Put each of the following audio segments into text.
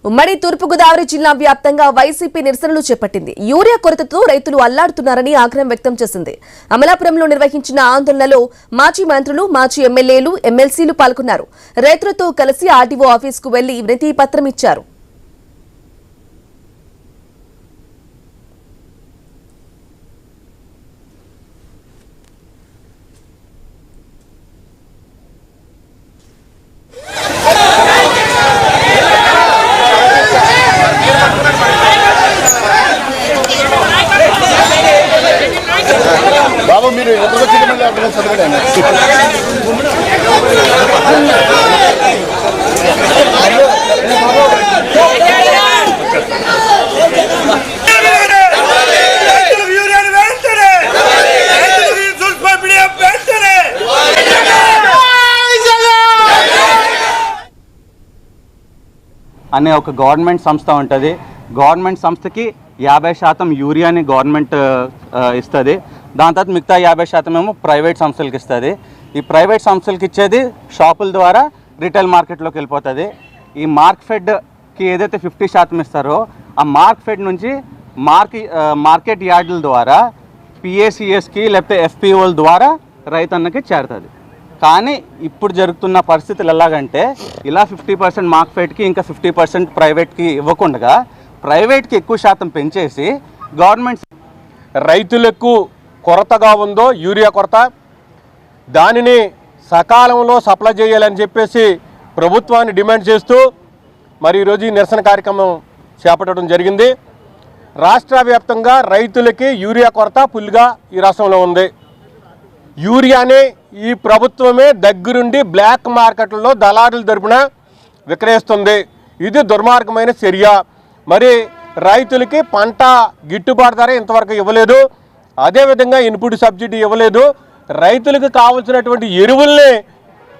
ఉమ్మడి తూర్పుగోదావరి జిల్లా వ్యాప్తంగా వైసీపీ నిరసనలు చేపట్టింది. యూరియా కొరతతో రైతులు అల్లాడుతున్నారని ఆగ్రహం వ్యక్తం చేసింది. అమలాపురంలో నిర్వహించిన ఆందోళనలో మాజీ మంత్రులు, మాజీ ఎమ్మెల్యేలు, ఎమ్మెల్సీలు పాల్గొన్నారు. రైతులతో కలిసి ఆర్డీఓ ఆఫీసుకు వెళ్లి వినతి పత్రం ఇచ్చారు. మీరు అనే ఒక గవర్నమెంట్ సంస్థ ఉంటుంది. గవర్నమెంట్ సంస్థకి 50% యూరియాని గవర్నమెంట్ ఇస్తుంది. దాని తర్వాత మిగతా 50% ఏమో ప్రైవేట్ సంస్థలకు ఇస్తుంది. ఈ ప్రైవేట్ సంస్థలకు ఇచ్చేది షాపుల ద్వారా రిటైల్ మార్కెట్లోకి వెళ్ళిపోతుంది. ఈ మార్కెట్కి ఏదైతే 50% ఇస్తారో ఆ మార్కెట్ నుంచి మార్కెట్ యార్డుల ద్వారా పిఏసిఎస్కి లేకపోతే ఎఫ్పిఓల ద్వారా రైతన్నకి చేరుతుంది. కానీ ఇప్పుడు జరుగుతున్న పరిస్థితులు ఎలాగంటే ఇలా 50% మార్కెట్కి ఇంకా 50% ప్రైవేట్కి ఇవ్వకుండా ప్రైవేట్కి ఎక్కువ శాతం పెంచేసి గవర్నమెంట్ రైతులకు కొరతగా ఉందో యూరియా కొరత, దానిని సకాలంలో సప్లై చేయాలని చెప్పేసి ప్రభుత్వాన్ని డిమాండ్ చేస్తూ మరి ఈరోజు ఈ నిరసన కార్యక్రమం చేపట్టడం జరిగింది. రాష్ట్ర వ్యాప్తంగా రైతులకి యూరియా కొరత ఫుల్గా ఈ రాష్ట్రంలో ఉంది. యూరియాని ఈ ప్రభుత్వమే దగ్గరుండి బ్లాక్ మార్కెట్లలో దళారుల తరపున విక్రయిస్తుంది. ఇది దుర్మార్గమైన చర్య. మరి రైతులకి పంట గిట్టుబాటు ధర ఇంతవరకు ఇవ్వలేదు. అదేవిధంగా ఇన్పుట్ సబ్సిడీ ఇవ్వలేదు. రైతులకు కావాల్సినటువంటి ఎరువుల్ని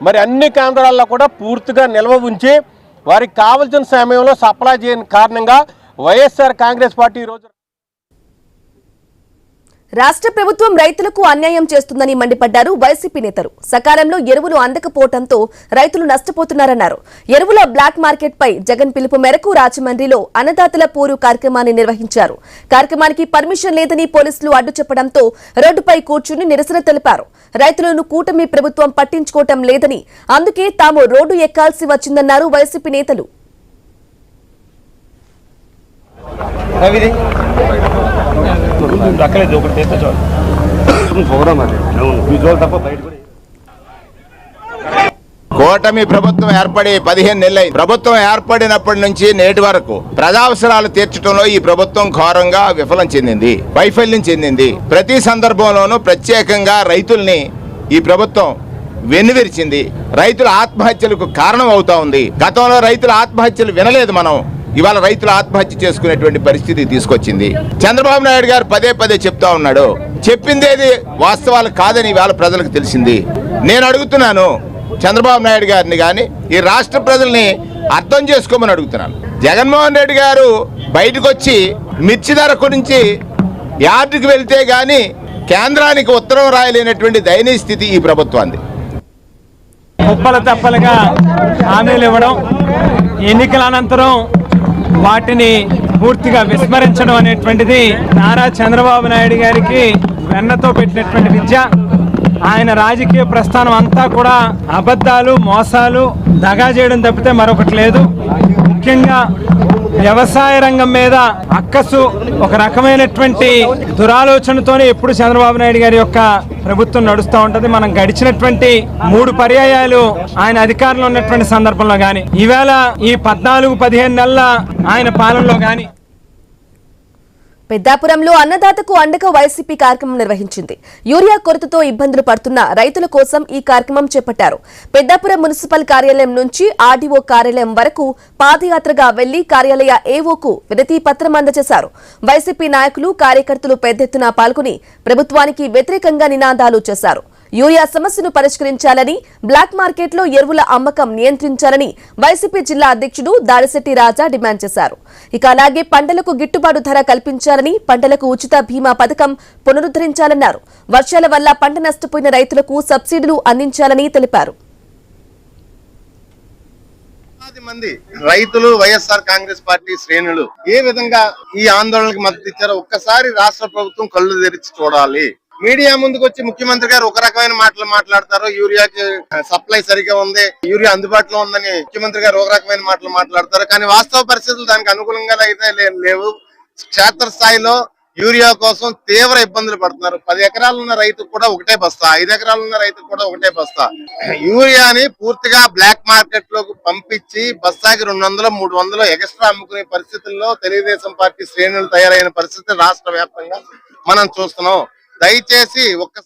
మరి అన్ని కేంద్రాల్లో కూడా పూర్తిగా నిల్వ ఉంచి వారికి కావాల్సిన సమయంలో సప్లై చేయని కారణంగా వైఎస్ఆర్ కాంగ్రెస్ పార్టీ ఈరోజు రాష్ట్ర ప్రభుత్వం రైతులకు అన్యాయం చేస్తుందని మండిపడ్డారు వైసీపీ నేతలు. సకాలంలో ఎరువులు అందకపోవడంతో రైతులు నష్టపోతున్నారన్నారు. ఎరువుల బ్లాక్ మార్కెట్ పై జగన్ పిలుపు మేరకు రాజమండ్రిలో అన్నదాతల పోరు కార్యక్రమాన్ని నిర్వహించారు. కార్యక్రమానికి పర్మిషన్ లేదని పోలీసులు అడ్డు చెప్పడంతో రోడ్డుపై కూర్చుని నిరసన తెలిపారు. రైతులను కూటమి ప్రభుత్వం పట్టించుకోవటం లేదని, అందుకే తాము రోడ్డు ఎక్కాల్సి వచ్చిందన్నారు వైసీపీ నేతలు. కూటమి ప్రభుత్వం ఏర్పడి 15 నెలలు. ప్రభుత్వం ఏర్పడినప్పటి నుంచి నేటి వరకు ప్రజావసరాలు తీర్చడంలో ఈ ప్రభుత్వం ఘోరంగా వైఫల్యం చెందింది. ప్రతి సందర్భంలోనూ ప్రత్యేకంగా రైతుల్ని ఈ ప్రభుత్వం వెన్నువిరిచింది. రైతుల ఆత్మహత్యలకు కారణం అవుతా ఉంది. గతంలో రైతుల ఆత్మహత్యలు వినలేదు మనం. ఇవాళ రైతులు ఆత్మహత్య చేసుకునేటువంటి పరిస్థితి తీసుకొచ్చింది. చంద్రబాబు నాయుడు గారు పదే చెప్తా ఉన్నాడు. చెప్పిందేది వాస్తవాలు కాదని ఇవాళ ప్రజలకు తెలిసింది. నేను అడుగుతున్నాను చంద్రబాబు నాయుడు గారిని కానీ ఈ రాష్ట్ర ప్రజల్ని అర్థం చేసుకోమని అడుగుతున్నాను. జగన్మోహన్ రెడ్డి గారు బయటకు వచ్చి మిర్చి ధర గురించి యార్డుకి వెళ్తే గాని కేంద్రానికి ఉత్తరం రాయలేనటువంటి దయనీయ స్థితి ఈ ప్రభుత్వాన్ని. కుప్పల తప్పలుగా హామీలు ఇవ్వడం, ఎన్నికల అనంతరం వాటిని పూర్తిగా విస్మరించడం అనేటువంటిది నారా చంద్రబాబు నాయుడు గారికి వెన్నతో పెట్టినటువంటి విద్య. ఆయన రాజకీయ ప్రస్థానం అంతా కూడా అబద్ధాలు, మోసాలు, దగా చేయడం తప్పితే మరొకటి లేదు. ముఖ్యంగా వ్యవసాయ రంగం మీద అక్కసు ఒక రకమైనటువంటి దురాలోచనతోనే ఎప్పుడు చంద్రబాబు నాయుడు గారి యొక్క ప్రభుత్వం నడుస్తూ ఉంటది. మనం గడిచినటువంటి 3 పర్యాయాలు ఆయన అధికారంలో ఉన్నటువంటి సందర్భంలో గాని, ఈవేళ ఈ 14-15 నెలల ఆయన పాలనలో గాని పెద్దాపురంలో అన్నదాతకు అండగా వైసీపీ కార్యక్రమం నిర్వహించింది. యూరియా కొరతతో ఇబ్బందులు పడుతున్న రైతుల కోసం ఈ కార్యక్రమం చేపట్టారు. పెద్దాపురం మున్సిపల్ కార్యాలయం నుంచి ఆర్డీఓ కార్యాలయం వరకు పాదయాత్రగా వెళ్లి కార్యాలయ ఏవోకు వినతి పత్రం అందజేశారు. వైసీపీ నాయకులు, కార్యకర్తలు పెద్ద ఎత్తున పాల్గొని ప్రభుత్వానికి వ్యతిరేకంగా నినాదాలు చేశారు. యూరియా సమస్యను పరిష్కరించాలని, బ్లాక్ మార్కెట్లో ఎరువుల అమ్మకం నియంత్రించాలని వైసీపీ జిల్లా అధ్యక్షుడు దాడిశెట్టి రాజా డిమాండ్ చేశారు. ఇక అలాగే పంటలకు గిట్టుబాటు ధర కల్పించాలని, పంటలకు ఉచిత బీమా పథకం పునరుద్ధరించాలన్నారు. వర్షాల వల్ల పంట నష్టపోయిన రైతులకు సబ్సిడీలు అందించాలని తెలిపారు. వేలాది మంది రైతులు వైఎస్ఆర్ కాంగ్రెస్ పార్టీ శ్రేణులు ఏ విధంగా ఈ ఆందోళనకు మద్దతు ఇచ్చారో ఒక్కసారి రాష్ట్ర ప్రభుత్వం కళ్ళు తెరిచి చూడాలి. మీడియా ముందుకు వచ్చి ముఖ్యమంత్రి గారు ఒక రకమైన మాటలు మాట్లాడతారు, యూరియాకి సప్లై సరిగా ఉంది, యూరియా అందుబాటులో ఉందని ముఖ్యమంత్రి గారు ఒక రకమైన మాటలు మాట్లాడతారు. కానీ వాస్తవ పరిస్థితులు దానికి అనుకూలంగా అయితే లేవు. క్షేత్రస్థాయిలో యూరియా కోసం తీవ్ర ఇబ్బందులు పడుతున్నారు. 10 ఎకరాలు ఉన్న రైతుకు కూడా ఒకటే బస్తా, 5 ఎకరాలు ఉన్న రైతుకు కూడా ఒకటే బస్తా. యూరియాని పూర్తిగా బ్లాక్ మార్కెట్ లోకి పంపించి బస్తాకి 200-300 ఎక్స్ట్రా అమ్ముకునే పరిస్థితుల్లో తెలుగుదేశం పార్టీ శ్రేణులు తయారైన పరిస్థితి రాష్ట్ర వ్యాప్తంగా మనం చూస్తున్నాం. దయచేసి ఒక్క